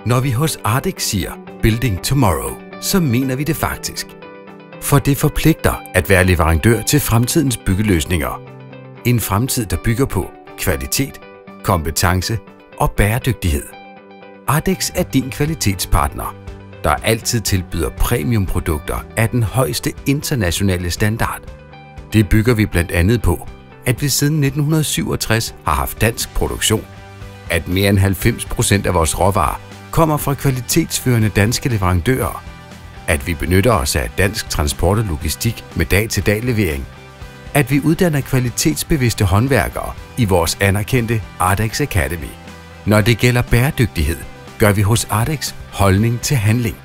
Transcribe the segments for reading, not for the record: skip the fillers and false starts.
Når vi hos Ardex siger Building Tomorrow, så mener vi det faktisk. For det forpligter at være leverandør til fremtidens byggeløsninger. En fremtid, der bygger på kvalitet, kompetence og bæredygtighed. Ardex er din kvalitetspartner, der altid tilbyder premiumprodukter af den højeste internationale standard. Det bygger vi blandt andet på, at vi siden 1967 har haft dansk produktion, at mere end 90% af vores råvarer kommer fra kvalitetsførende danske leverandører, at vi benytter os af dansk transport og logistik med dag-til-dag levering, at vi uddanner kvalitetsbevidste håndværkere i vores anerkendte Ardex Academy. Når det gælder bæredygtighed, gør vi hos Ardex holdning til handling.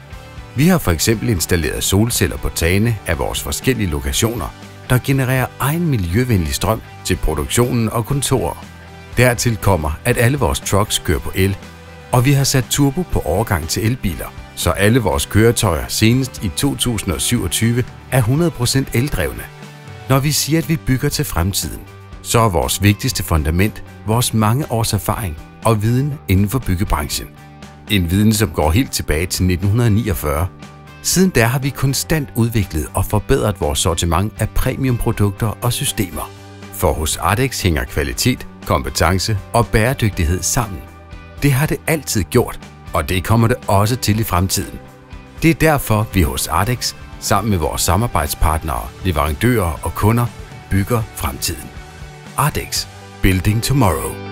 Vi har for eksempel installeret solceller på tagene af vores forskellige lokationer, der genererer egen miljøvenlig strøm til produktionen og kontorer. Dertil kommer, at alle vores trucks kører på el, og vi har sat turbo på overgang til elbiler, så alle vores køretøjer senest i 2027 er 100% eldrevne. Når vi siger, at vi bygger til fremtiden, så er vores vigtigste fundament vores mange års erfaring og viden inden for byggebranchen. En viden, som går helt tilbage til 1949. Siden da har vi konstant udviklet og forbedret vores sortiment af premiumprodukter og systemer. For hos Ardex hænger kvalitet, kompetence og bæredygtighed sammen. Det har det altid gjort, og det kommer det også til i fremtiden. Det er derfor, vi hos Ardex, sammen med vores samarbejdspartnere, leverandører og kunder, bygger fremtiden. Ardex. Building Tomorrow.